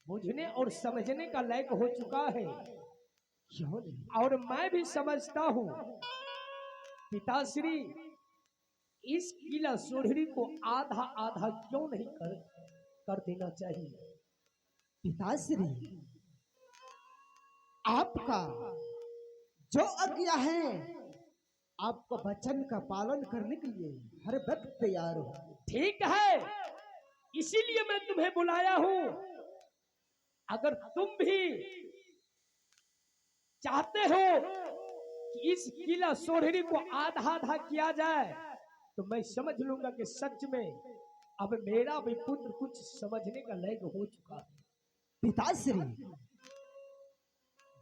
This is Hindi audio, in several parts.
बुझने और समझने का लायक हो चुका है। क्यों नहीं? और मैं भी समझता हूँ पिताश्री, इस किला सोढ़ी को आधा आधा क्यों नहीं कर देना चाहिए। पिताश्री, आपका जो आज्ञा है, आपको वचन का पालन करने के लिए हर वक्त तैयार हो। ठीक है, इसीलिए मैं तुम्हें बुलाया हूं। अगर तुम भी चाहते हो कि इस किला सोढ़ी को आधा आधा किया जाए तो मैं समझ लूंगा कि सच में अब मेरा भी पुत्र कुछ समझने का लायक हो चुका है। पिताश्री,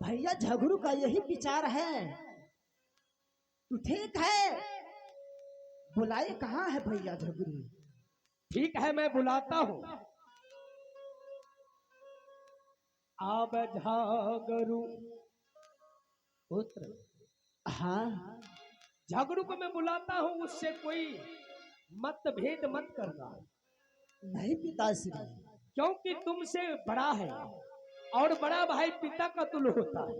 भैया झगड़ू का यही विचार है तो ठीक है, बुलाए कहाँ है भैया झगड़ू? ठीक है, मैं बुलाता हूं। अब झगड़ू पुत्र, हाँ, झगड़ू को मैं बुलाता हूं, उससे कोई मतभेद मत करना, नहीं पिताश्री, क्योंकि तुमसे बड़ा है और बड़ा भाई पिता का तुल्य होता है।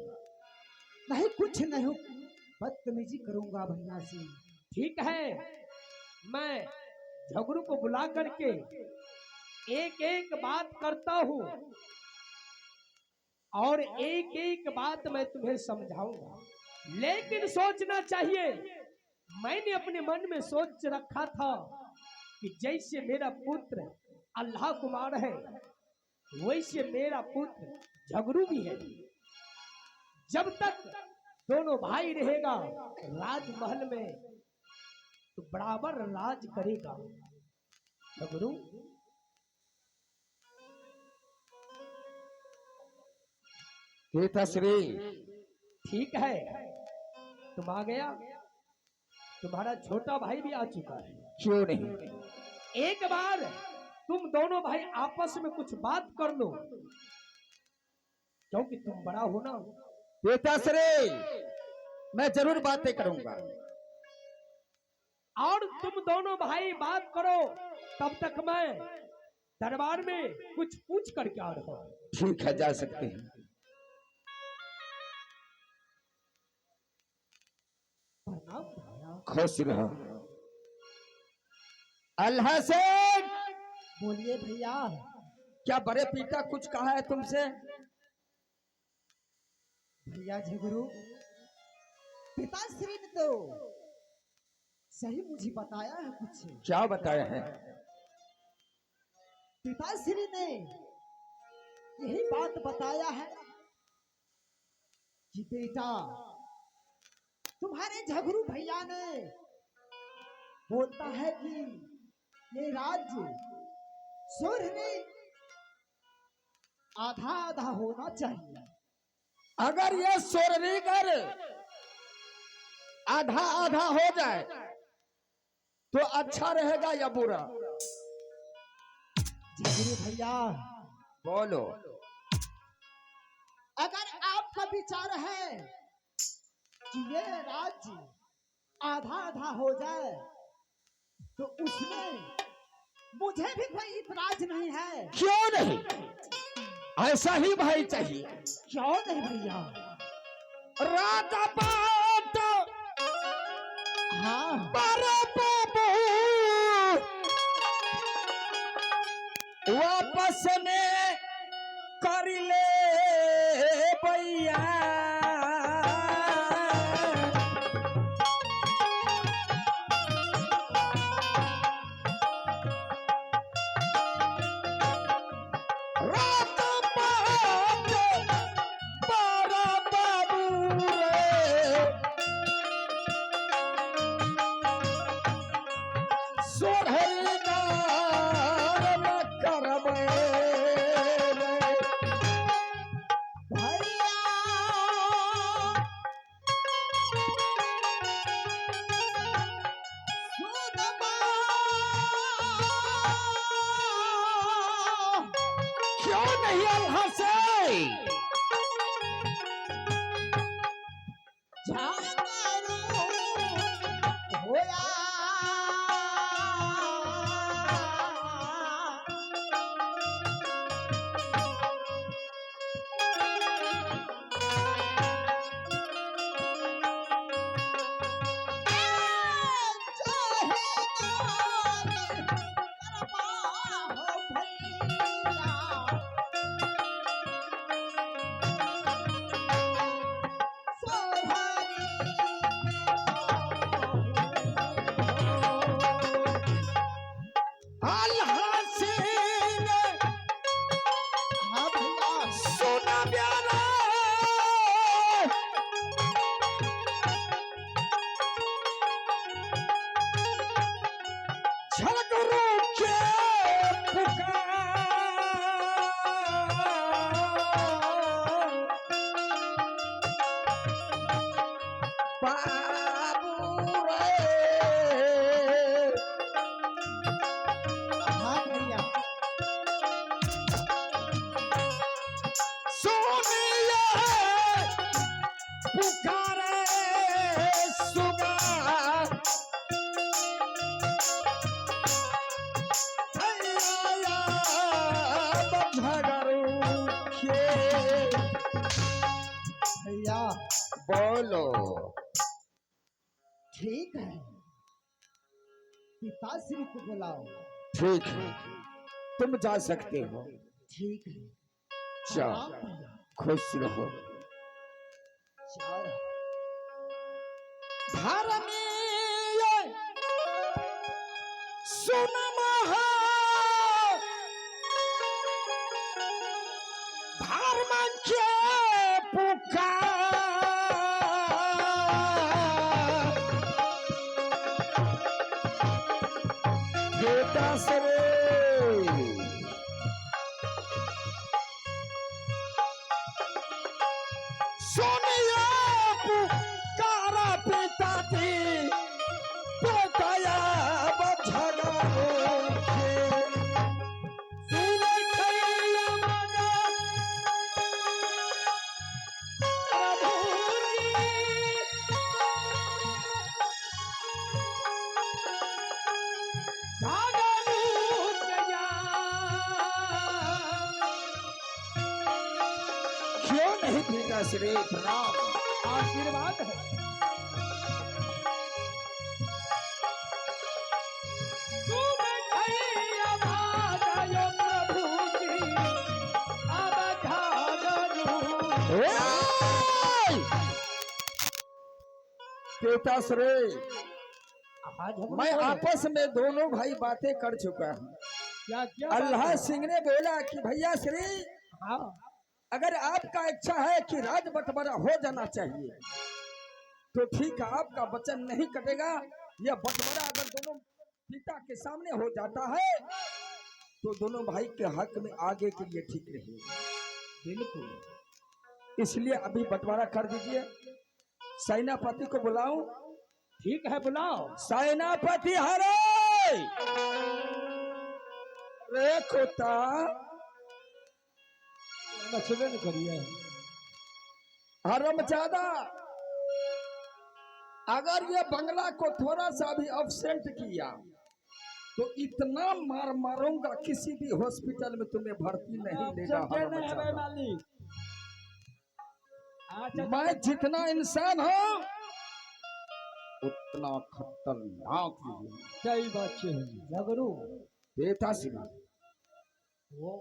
नहीं कुछ नहीं, बदतमीजी करूंगा भैया से। ठीक है, मैं झगड़ू को बुला करके एक एक बात करता हूं और एक एक बात मैं तुम्हें समझाऊंगा। लेकिन सोचना चाहिए, मैंने अपने मन में सोच रखा था कि जैसे मेरा पुत्र अल्लाह कुमार है वैसे मेरा पुत्र झगड़ू भी है। जब तक दोनों भाई रहेगा राजमहल में तो बराबर राज करेगा झगड़ू। पिताश्री, ठीक है, तुम आ गया, तुम्हारा छोटा भाई भी आ चुका है। क्यों नहीं? एक बार तुम दोनों भाई आपस में कुछ बात कर लो, क्योंकि तुम बड़ा हो ना। पिताश्री, मैं जरूर बातें करूंगा। और तुम दोनों भाई बात करो, तब तक मैं दरबार में कुछ पूछ करके आ रहा हूं। ठीक है, जा सकते हैं। प्रणाम भैया। खुश रहो। अल्लाह से बोलिए भैया। क्या बड़े पिता कुछ कहा है तुमसे? भैया झगड़ू, पिताश्री ने तो सही मुझे बताया है कुछ। क्या बताया है? पिताश्री ने यही बात बताया है कि बेटा, तुम्हारे झगड़ू भैया ने बोलता है कि ये राज्य सोढ़ी आधा आधा होना चाहिए। अगर ये सोरवीगर आधा आधा हो जाए तो अच्छा रहेगा या बुरा? झगड़ू भैया, बोलो। अगर आपका विचार है कि ये राज्य आधा आधा हो जाए तो उसमें मुझे भी कोई इतराज नहीं है। क्यों नहीं? ऐसा ही भाई चाहिए। क्यों नहीं भैया? राजा बात हाँ, वापस ने कर ले भैया। झगड़ू भैया बोलो। ठीक है, पिताश्री को बुलाओ। ठीक है, तुम जा सकते हो। ठीक है, जाओ, प्रणाम भैया। खुश रहो। जा रहा। धर्मीय सुन महा धर्म के पुकार बेटा से सुनिए पुकारा पिता थी बेटाया झगड़ो क्यों नहीं पिता श्री प्रणाम। आशीर्वाद है। पिता श्री, आज हम मैं आपस में दोनों भाई बातें कर चुका हूँ। क्या क्या अल्लाह सिंह ने बोला कि भैया श्री, हाँ अगर आपका इच्छा है कि राज बंटवारा हो जाना चाहिए तो ठीक है, आपका वचन नहीं कटेगा। यह बंटवारा अगर दोनों पिता के सामने हो जाता है तो दोनों भाई के हक में आगे के लिए ठीक रहेगा। बिल्कुल, इसलिए अभी बंटवारा कर दीजिए। सेनापति को बुलाऊं? ठीक है, बुलाओ। सेनापति हरे रे कुत्ता मछलन करिए। हरमजादा, अगर ये बंगला को थोड़ा सा भी अब्सेंट किया तो इतना मार मारूंगा, किसी भी हॉस्पिटल में तुम्हें भर्ती नहीं लेगा। हरमजादा, मैं जितना इंसान हूं उतना खतरनाक भी हूं। सही बात है झगड़ू। बेटा सिंह, वो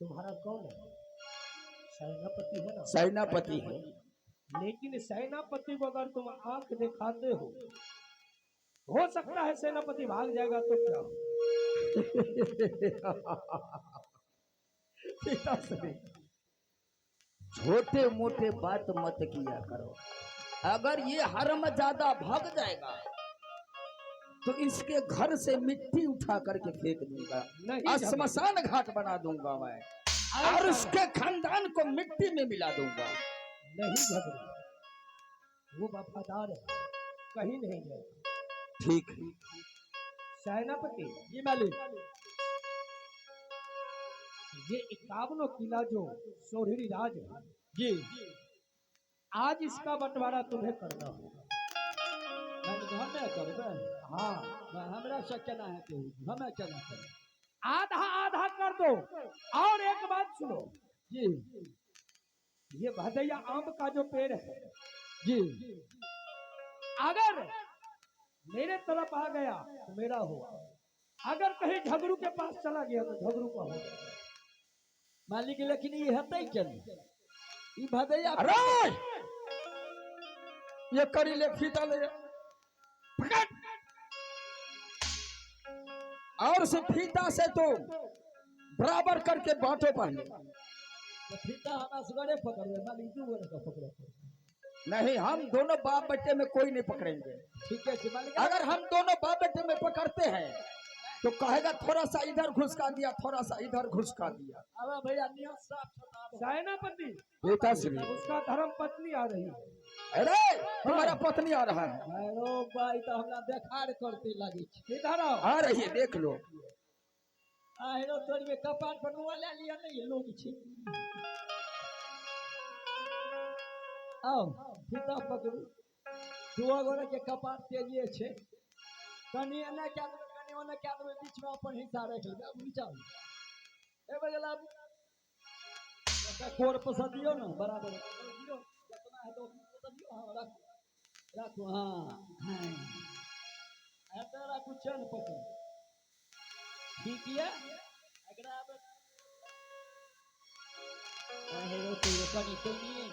तुम्हारा कौन है? सेनापति है ना? सेनापति है। लेकिन सेनापति को अगर तुम आंख दिखाते हो सकता है सेनापति भाग जाएगा तो क्या हो? पिता श्री, छोटे मोटे बात मत किया करो। अगर ये हरमजादा भाग जाएगा तो इसके घर से मिट्टी उठा करके फेंक दूंगा और श्मशान घाट बना दूंगा मैं, और उसके खानदान को मिट्टी में मिला दूंगा। नहीं झगड़ू, वो वफादार है, कहीं नहीं जाएगा। ठीक है सेनापति जी, मालिक, ये 51 किला जो सोहरी राज है जी, आज इसका बंटवारा तुम्हें करना होगा। हमें करबे? हाँ, हमरा से केना है, हमें केना करे? आधा आधा कर दो। और एक बात सुनो जी, ये भदैया आम का जो पेड़ है जी, अगर मेरे तरफ आ गया तो मेरा हुआ, अगर कहीं झगड़ू के पास चला गया तो झगड़ू का होगा। मालिक, लेकिन ये है क्या? ये भदैया, अरे ये करी ले, फीता ले पकड़, और से फीता से तो बराबर करके बांटो पहले। तो फीता हमारा सुगड़े पकड़ ले, मालिक दू गोरे का पकड़े। नहीं, हम दोनों बाप बेटे में कोई नहीं पकड़ेंगे। ठीक है मालिक। अगर हम दोनों बाप बेटे में पकड़ते हैं तो कहेगा थोड़ा सा इधर घुसका दिया, थोड़ा सा इधर घुसका दिया। अब भैया नियम साफ सेनापति, बेटा श्री, उसका धर्म पत्नी आ रही है। अरे तुम्हारा पत्नी आ रहा है। अरे भाई, तो हमरा देखार करते लगी। इधर आओ। आ रही है, देख लो। हेरो तोरी में कपार पर नुआ ले लिया नहीं, ये लोग छी। आओ फीता पकड़ू, दुआ गोरे के कपार तेजिए छे, कनी एना क्या दो, कनी ओना क्या दो, बीच में अपन हिस्सा रख ले। अब नीचा ए बगला कोर पसा दियो ना बराबर जितना है तो पसा दियो। हाँ रखो हाँ ऐसा रखो चल पकड़ ठीक है अगला अब हेरो तो ये पानी तो नहीं है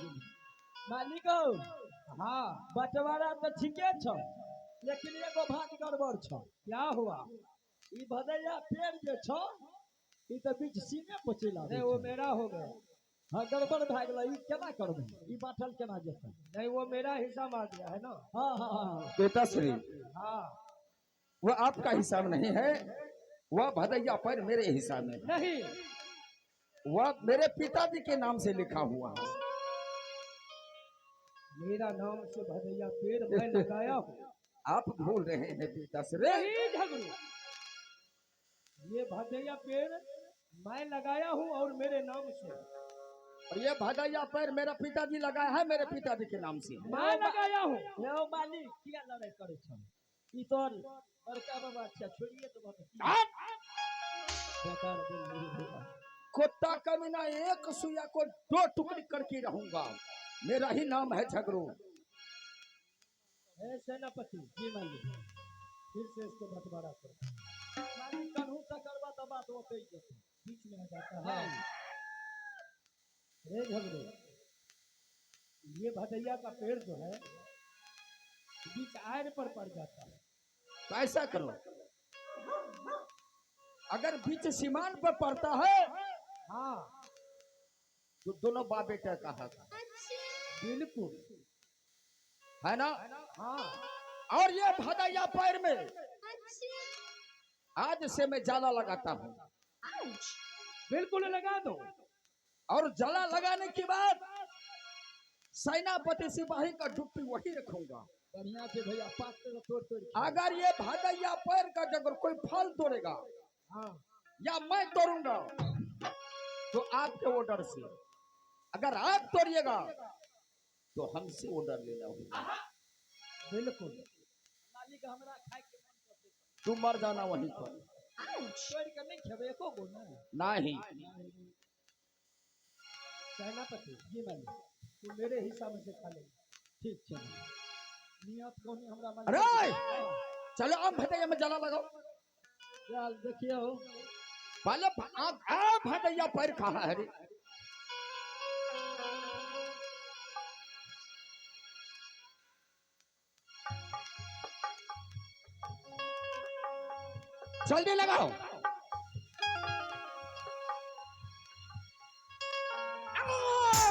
मालिक हाँ बंटवारा तो ठीके छ लेकिन एगो भाग गड़बड़ छ। क्या हुआ? ई भदैया पेड़ जे छ ई तो बीच सीने पर चला नहीं वो मेरा हो गया। हाँ गड़बड़ भए गेलै ई केना करबै ई बाटल केना जेतै। नहीं वो मेरा हिस्सा मार दिया है ना। हाँ हाँ हाँ बेटा श्री हाँ वह आपका हिसाब नहीं है, वह भदैया पर मेरे हिसाब में है। नहीं वह मेरे पिताजी के नाम से लिखा हुआ है। मेरा नाम से भदैया पेड़ मैं लगाया हूँ। आप भूल रहे हैं पिता श्री। नहीं झगड़ू, ये भदैया पेड़ मैं लगाया हूँ और मेरे नाम से। और ये भदैया पर मेरा पिताजी लगाया है, मेरे पिताजी के नाम से। मैं लगाया हूँ। यो मालिक किया लड़ाई करे छ ई तो बड़का बाबा अच्छा छोड़िए तो बात बेकार बोल रही है। कुत्ता कमीना एक सुइया को दो टुकड़ी करके रहूंगा। मेरा ही नाम है झगड़ू। हे सेनापति जी मालिक फिर से इसको बंटवारा करो। मालिक कानून से करवा तो बात वो कही जते बीच में आ जाता है। रे झगड़ू, ये भदैया का पेड़ जो है बीच आड़ पर पड़ जाता है। तो ऐसा करो, अगर बीच सीमान पर पड़ता है हाँ तो दोनों बाप बेटा का हक बिल्कुल है ना। हाँ और ये भदैया पैर में आज से मैं जाला लगाता हूँ। बिल्कुल लगा दो। और जाला लगाने के बाद सेनापति सिपाही का ड्यूटी वही रखूंगा। बढ़िया से भैया पास से तोड़ तोड़ अगर ये भदैया पैर का अगर कोई फल तोड़ेगा हाँ या मैं तोड़ूंगा तो आपके ऑर्डर से, अगर आप तोड़िएगा तो हमसे ऑर्डर लेना होगा। बिल्कुल मालिक हमरा खाए के मन करते तू मर जाना वहीं पर। तोड़ के नहीं खेबे एको गो ना नहीं सेनापति जी मालिक तू मेरे हिसाब से खा ले। ठीक छै नियत कोनी हमरा मन अरे चलो आप भदैया में जाला लगाओ। चल देखियो पहले आप भदैया पैर कहाँ है रे? जल्दी लगाओ।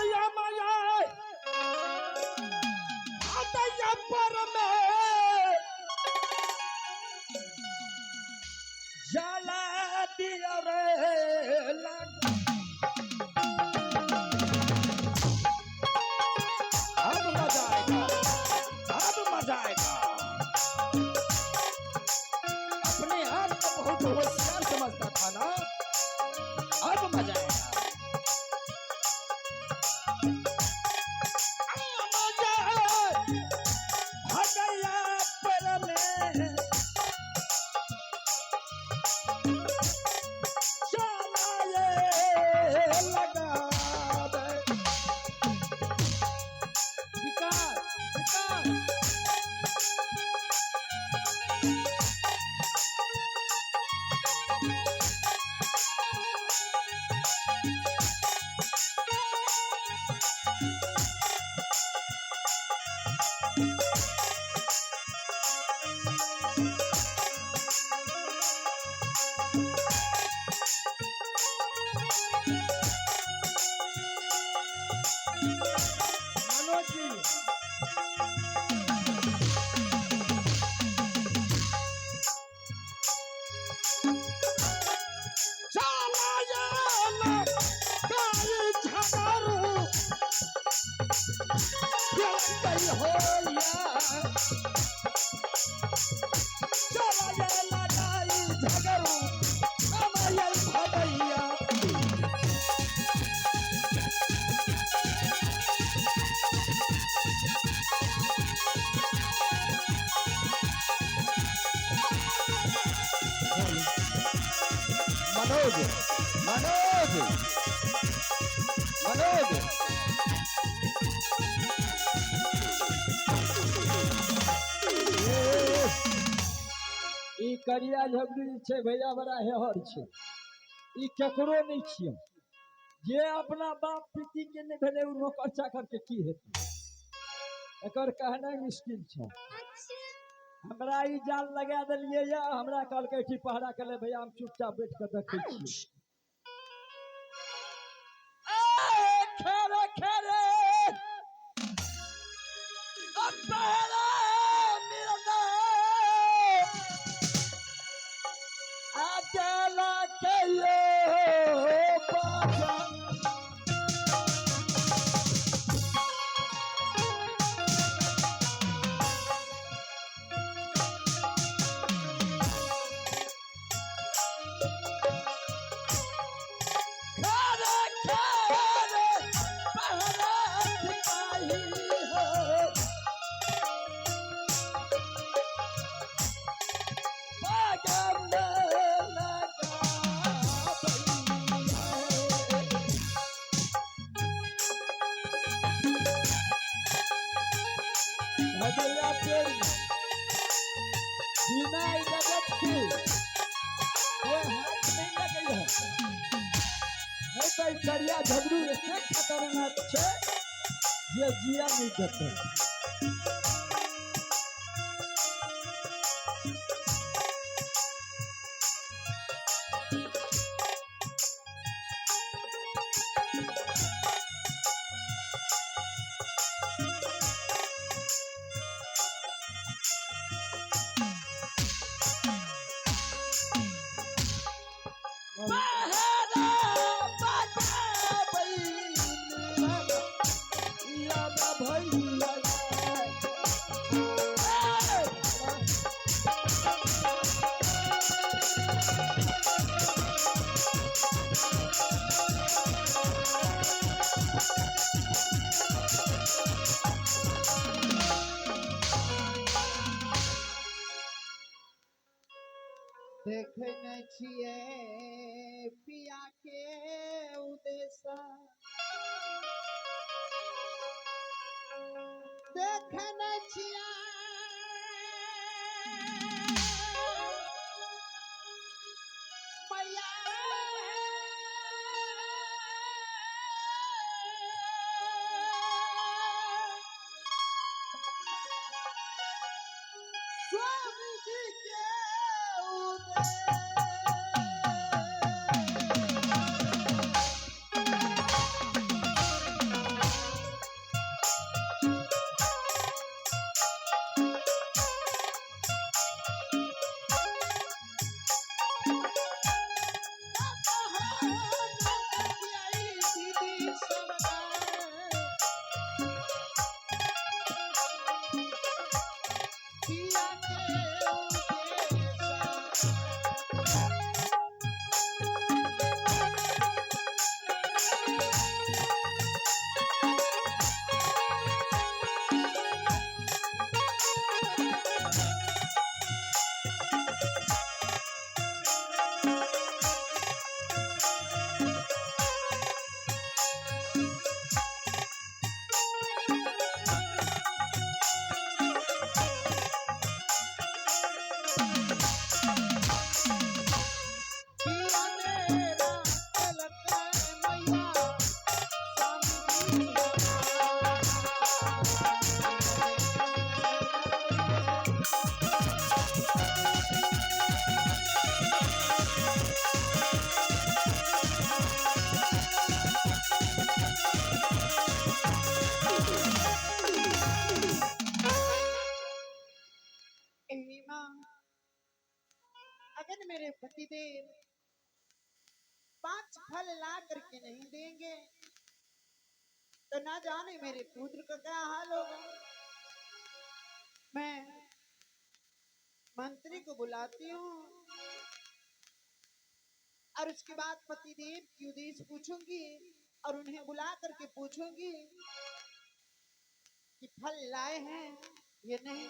या माया भदैया पैर में जाला दिया रे लगा। अब मजा आएगा, अब मजा आएगा। अपने आप को बहुत होशियार समझता था ना, अब मजा आएगा। भदैया पैर में विकास विकास मनोज जी मनोज मनोज ई करिया झगड़ी छै भैया बड़ा हेहर छै। ई केकरो नहीं छियै। जे अपना बाप पिती के नहीं भेले उ नौकर चाकर के की हेतै। एकर कहना मुश्किल छै। हमरा ई जाल लगा देलिए या हमरा कहलकै कि पहरा के ले भैया हम चुपचाप बैठ के देखै छी। खेरे खेरे अब पहरा मिलना अकेला के ये बाजा। करिया झगड़ू एते खतरनाक छै जे जिया नहीं देते। देखने छिए पिया के उदेशा, देखने छिए मैया स्वामी जी के अगर मेरे पतिदेव 5 फल ला करके नहीं देंगे तो ना जाने मेरे पुत्र का क्या हाल होगा। मैं मंत्री को बुलाती हूँ और उसके बाद पतिदेव की उद्देश्य पूछूंगी और उन्हें बुला करके पूछूंगी कि फल लाए हैं ये नहीं।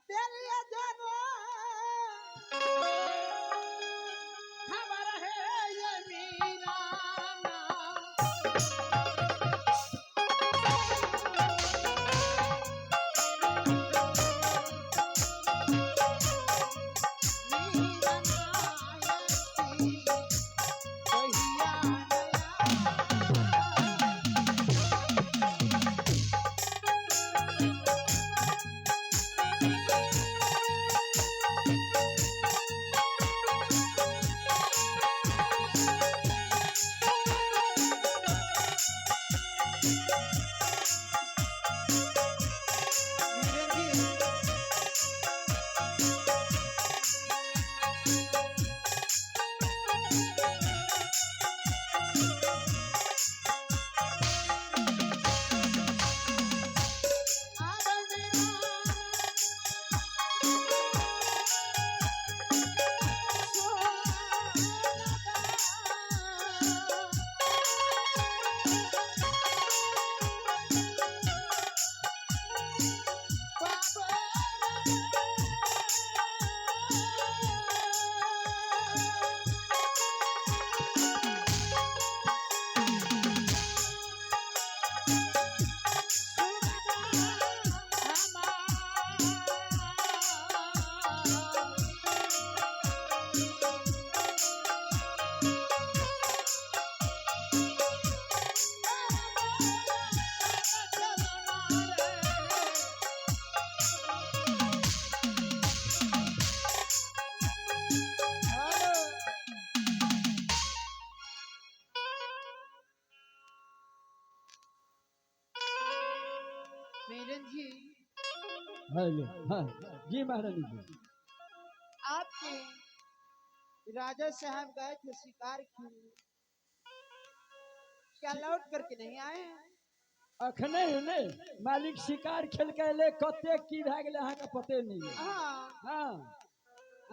तेरी जानो खबर है ये मेरन जी, हेलो हाँ जी महारानी जी। आपके राजा साहब गए थे शिकार खेलने, क्या लौट करके नहीं आए हैं? अखने ही नहीं मालिक शिकार खेल के ले कते की भए गेले अहाँ के पते नहीं है। हाँ, हाँ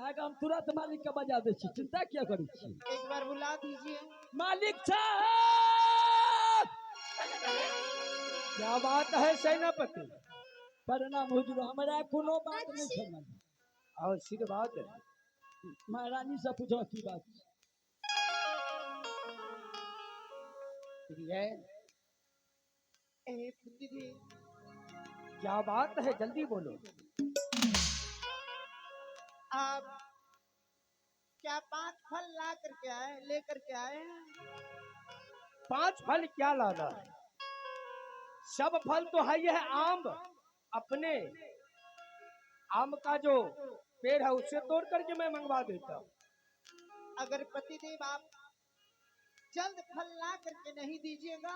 आगे हम तुरंत मालिक के बजा दे छी, चिंता क्या करी छी। एक बार बुला दीजिए। मालिक साहब क्या बात है सेनापति? प्रणाम हुजूर, हमरा कोनो बात नहीं छै मालिक। और आशीर्वाद है। महारानी से पूछो की बात छै। प्रिय, पुत्री जी, क्या बात है, जल्दी बोलो। आप क्या 5 फल ला करके आए, लेकर के आए हैं? 5 फल क्या लाना है? सब फल तो है, यह आम अपने आम का जो पेड़ है उससे तोड़ करके मैं मंगवा देता हूँ। अगर पतिदेव आप जल्द फल ला करके नहीं दीजिएगा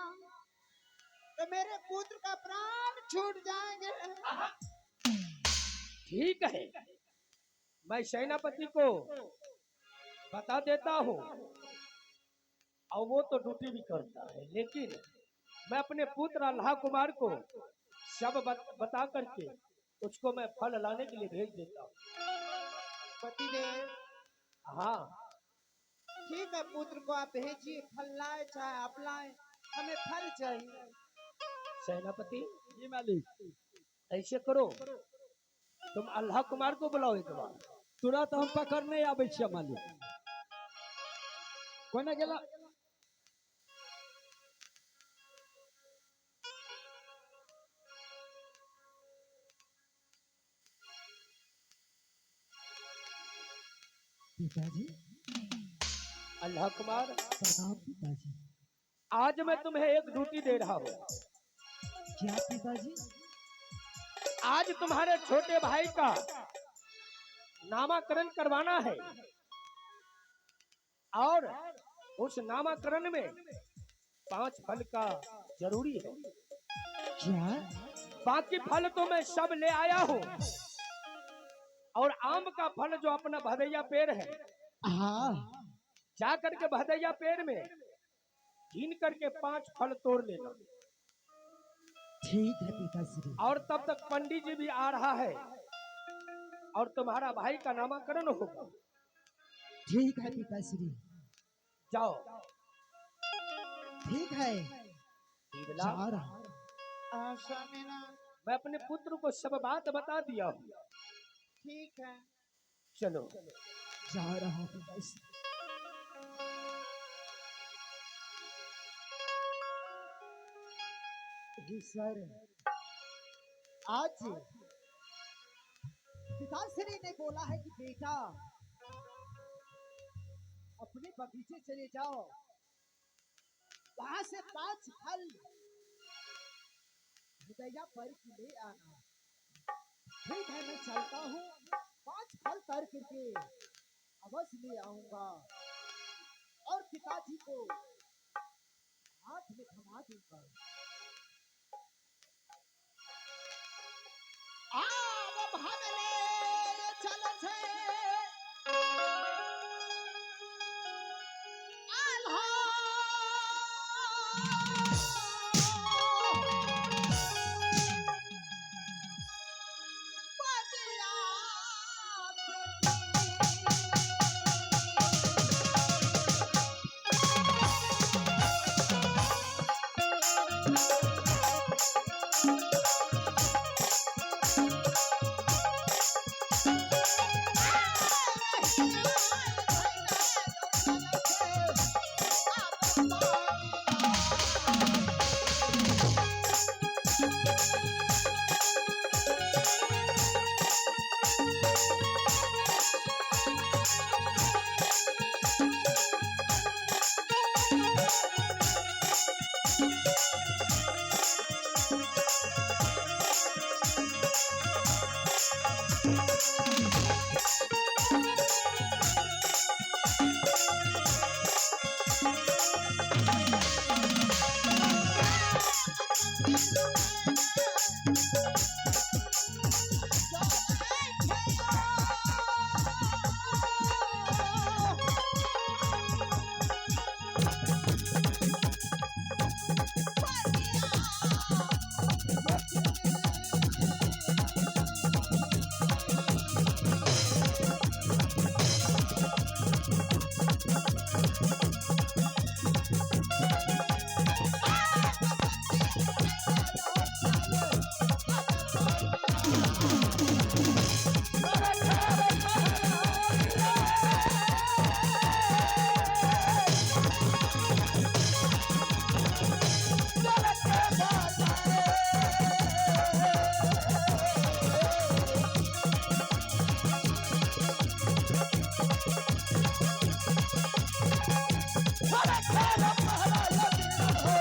तो मेरे पुत्र का प्राण छूट जाएंगे। ठीक है, मैं सेनापति को बता देता हूँ और वो तो ड्यूटी भी करता है, लेकिन मैं अपने पुत्र अल्लाह कुमार को सब बता करके उसको मैं फल लाने के लिए भेज देता हूँ। पतिदेव, हाँ ठीक है, पुत्र को आप भेजिए, फल लाए चाहे आप लाए, हमें फल चाहिए। सेनापति जी मालिक, ऐसे करो, तुम अल्लाह कुमार को बुलाओ एक बार। तुरंत हम पकड़ने आबै छियै मालिक। कोने गेला? पिताजी, अल्लाह कुमार, प्रणाम पिताजी। आज मैं तुम्हें एक ड्यूटी दे रहा हूँ। क्या पिताजी? आज तुम्हारे छोटे भाई का नामाकरण करवाना है और उस नामाकरण में 5 फल का जरूरी है। क्या? बाकी फल तो मैं सब ले आया हूँ और आम का फल जो अपना भदैया पेड़ है, हाँ, जा करके भदैया पेड़ में गिन करके 5 फल तोड़ लेना। ठीक है पिताश्री। और तब तक पंडित जी भी आ रहा है और तुम्हारा भाई का नामाकरण होगा। ठीक है पिताश्री। जाओ। ठीक है, बिमला, जा रहा हूं। स्वामीनाथ, मैं अपने पुत्र को सब बात बता दिया हूँ। ठीक है, चलो। जा रहा हूँ पिताश्री। सर, आज पिताश्री ने बोला है कि बेटा अपने बगीचे चले जाओ, वहां से 5 फल हृदया पर ले आना। ठीक है, मैं चलता हूँ, 5 फल तर करके अवश्य ले आऊंगा और पिताजी को हाथ में थमा दूंगा। आव भागले चल छे आल्हा, बगिया अरे खैर महाराजा वीर हो,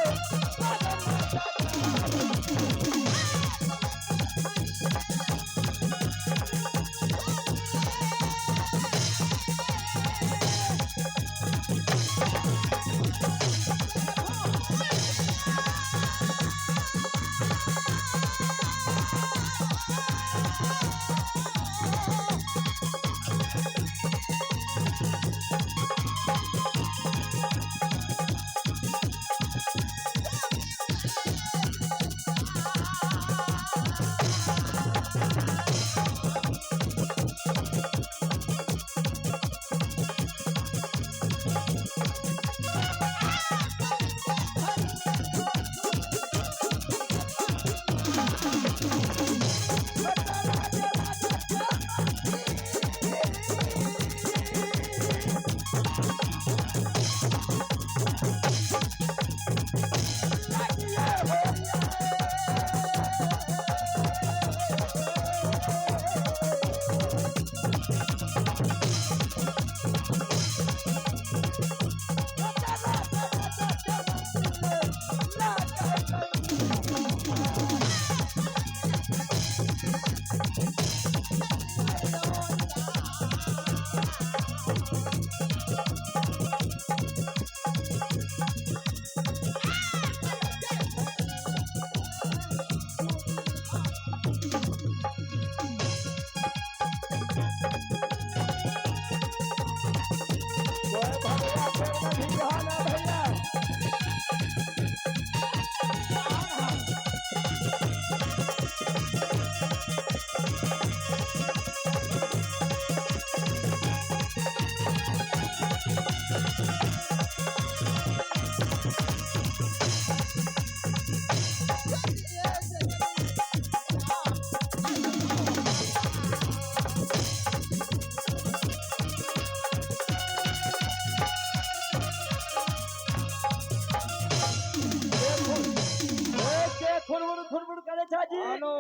खुरमुर करे झाजी। हेलो,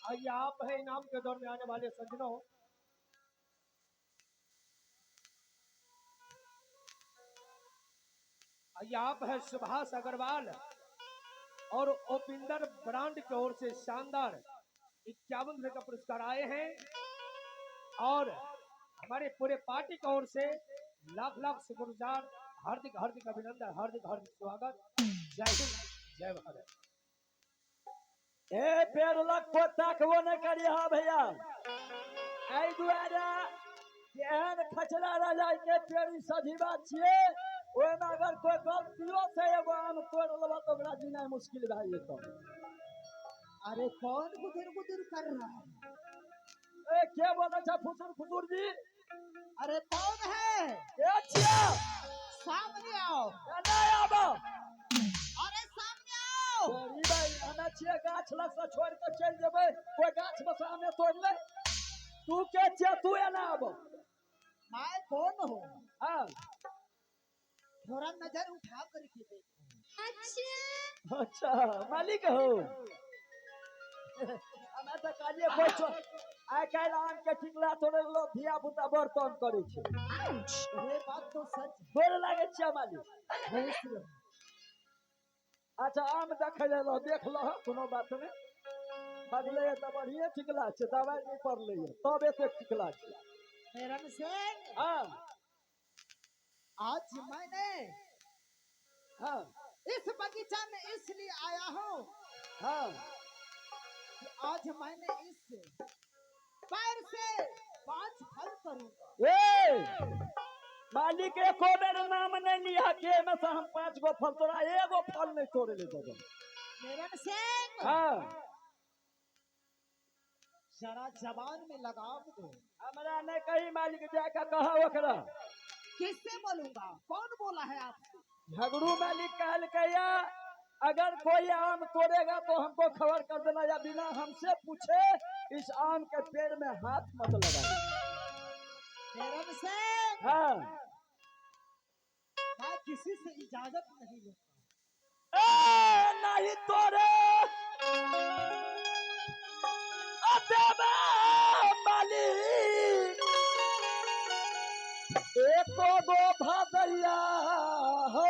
आइए आप है इनाम के दौर में आने वाले सज्जनों। आइए आप है सुभाष अग्रवाल और ओपिंदर ब्रांड की ओर से शानदार 51 रुपए का पुरस्कार आए हैं और हमारे पूरे पार्टी की ओर से लाख लाख शुक्रगुजार, हार्दिक हार्दिक अभिनंदन, हार्दिक हार्दिक स्वागत। जय हिंद, जय भारत। ए पेड़ लग को ताकबो नहीं करिए। हाँ भैया, आई दुआरे एहन खचरा राजा के पेड़ सधी बात छिए, ओहिमे अगर कोई गलतियों से एगो आम तोड़ लेबा तो ओकरा जीना मुश्किल भए जेतौ। अरे कौन गुदर गुदर कर रहा है? ए के बोले छ फुसुर फुसुर जी? अरे कौन है? के छिया? सामने आओ। नहीं आबो। अरे सामने आओ। तोरी भाई हमें छिए गाछ लग से छोड़ के चल जेबै, कोई गाछ में सामने तोड़ ले। तू के छिया? तू एना आबो। मैं कौन हूँ? हां, थोड़ा नजर उठा करके देखो। अच्छा मालिक हो। हमें तो कालिए कोई आइ काल्हि आम के टिकला तोड़े लोग धिया पुता बर्तन करे छै। ये बात तो सच गोर लागे छिया मालिक। है। अच्छा आम देखे लो, देख लो, कोनो बात नहीं। फगले तो बढ़िया टिकला छै, दवाई नहीं पड़ले तब एक टिकला छै। मेरन सिंह, हाँ आज मैंने हाँ इस बगीचा में इसलिए आया हूँ हाँ, कि आज मैंने इस पैर से 5 फल करूंगा। ए मालिक एको बेर नाम नहीं लिया के में से हम 5 गो फल तोड़ा एगो फल नहीं तोड़े ले देबो। मेरन सिंह, हाँ, जरा जबान में लगाम दो। हमरा नहीं कही मालिक जाकर कहा ओकरा। किससे बोलूंगा? कौन बोला है आपसे? झगड़ू मालिक कहल कया अगर कोई आम तोड़ेगा तो हमको खबर कर देना, या बिना हमसे पूछे इस आम के पेड़ में हाथ मत लगाना। मेरन सिंह, हाँ, मैं किसी से इजाजत नहीं लूंगा। नहीं तोड़े अबे मालिक एको गो भादैया हो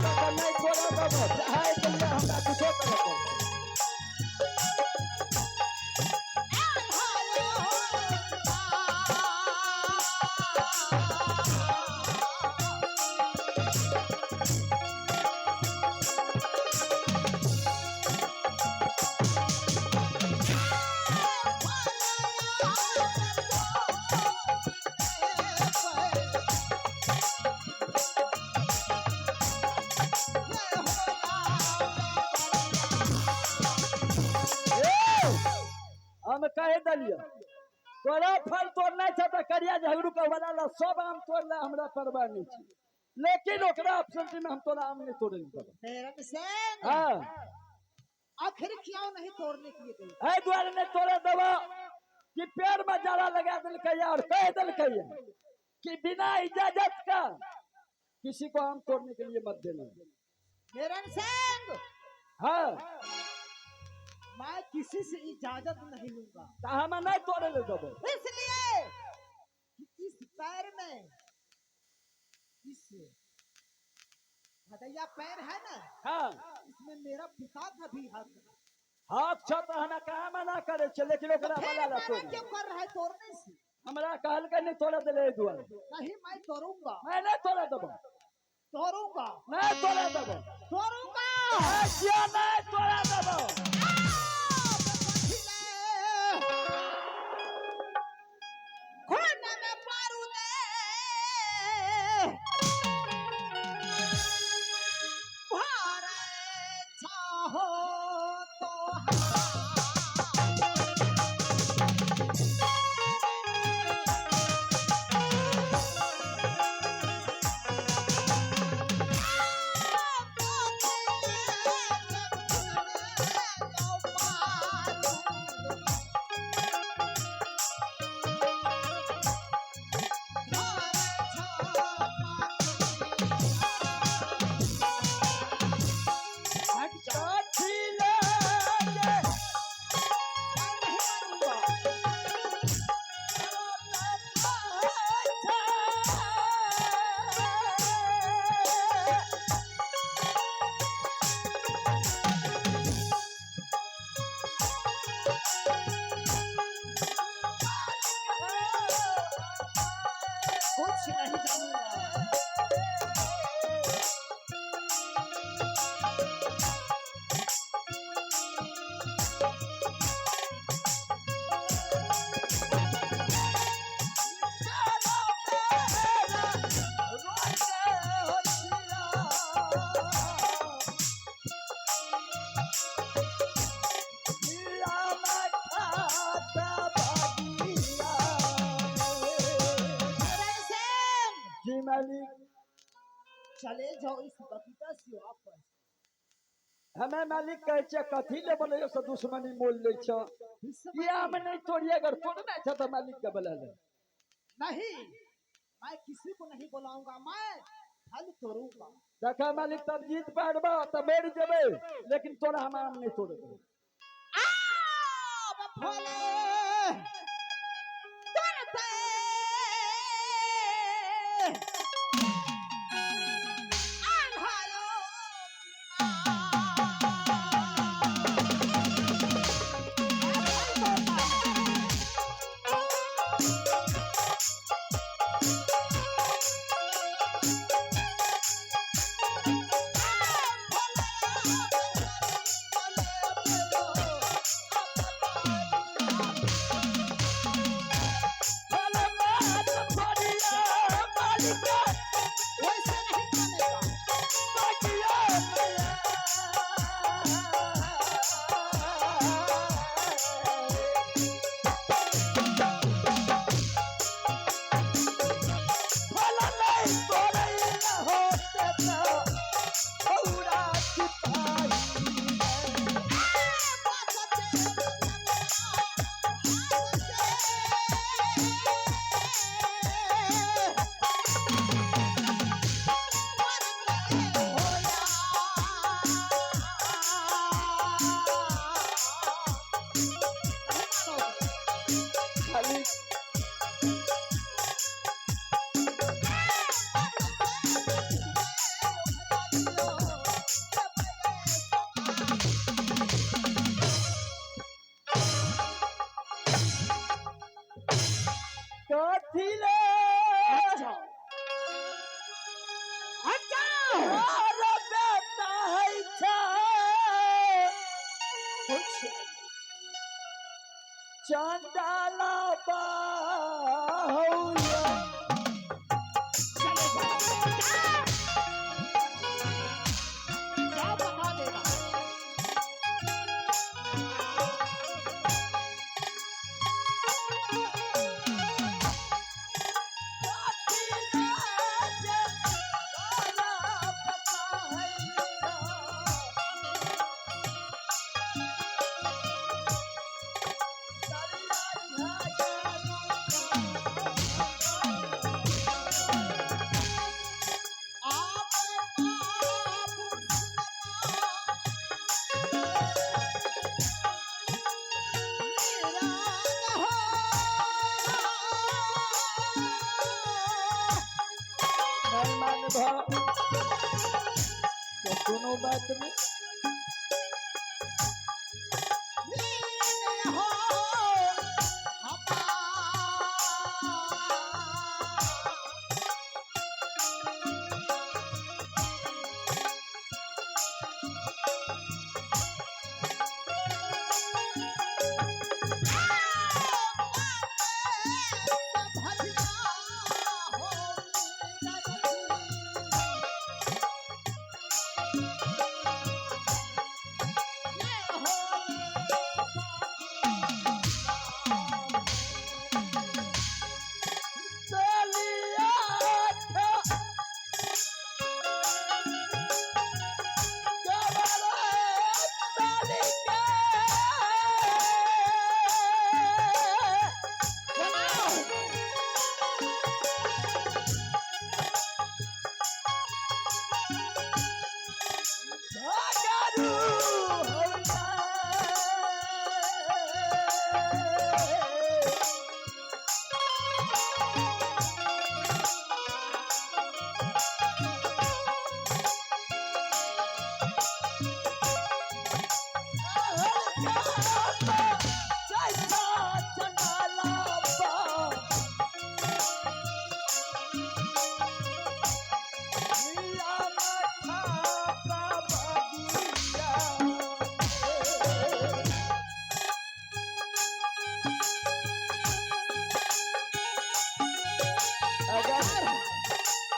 का नहीं तोड़ा दबो चाहे के लिए हमरा कुछो करे पड़े। हम कहे दलियो तोरा फल तोड़ना छै त करिया झगड़ू के वाला ला सब आम तोड़ला हमरा परवाह नहीं छै, लेकिन ओकरा अफसर में हम तोरा आम नहीं तोड़े देबो। मेरन सिंह हां आखिर क्यों नहीं तोड़ने के लिए गए? ए द्वारे नहीं तोड़े देबो कि पेड़ में जाला लगा देलकै और कह देलकै कि बिना इजाजत का किसी को आम तोड़ने के लिए मत देना। मेरन सिंह हाँ मैं किसी से इजाजत नहीं लूंगा, तो हम नहीं तोड़े ले देबो, इसलिए कि इस पैर में इस भदैया पैर है ना, हाँ इसमें मेरा पिता का भी हक है। हाथ छत हना कहा मना करे छे, लेकिन ओकरा फिर वाला ला मना तोड़ क्यों कर रहा है तोड़ने से? हमरा कहल के नहीं तोड़े देले दुआरे नहीं मैं तोड़ूंगा, मैं नहीं तोड़े देबो, तोड़ूंगा, नहीं तोड़े देबो, तोड़ूंगा। क्या नहीं तोड़े देबो। खोने में बारूद भारे चाहो तो कुछ नहीं जानूंगा। जी मालिक चले जाओ इस बगीचा से वापस। हमें मालिक कहे छे कथी ले बोले से दुश्मनी मोल ले छ, ये हम नहीं तोड़िए, अगर तोड़ना छ तो मालिक के बुला ले। नहीं मैं किसी को नहीं बुलाऊंगा, मैं फल तोड़ूंगा। देखा मालिक तब जीत पाड़बा तो बैठ जेबे, लेकिन तोरा हम आम नहीं तोड़े देबो। भोले तोड़ते भोला चंडाला बाहुया चले जाओ क्या बता देगा नहीं मान तो सुनो बात में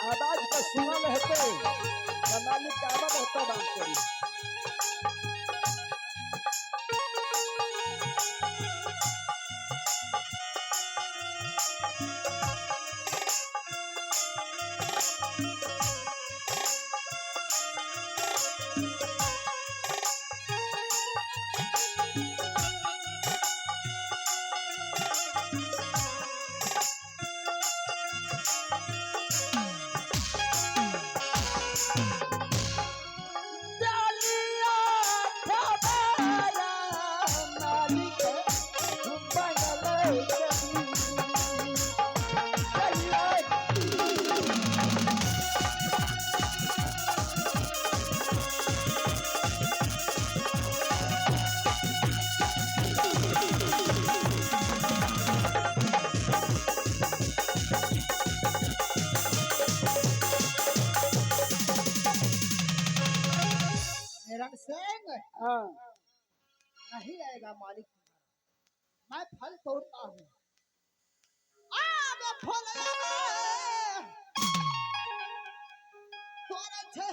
आवाज का सुनल हेते मालिक का आवाज होता बात करी रणसिंह हाँ नहीं आएगा मालिक मैं फल तोड़ता हूँ आगे फल तोड़ छे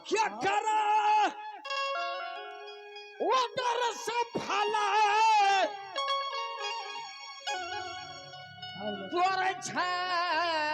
क्या करा उधर से फला तोरे छे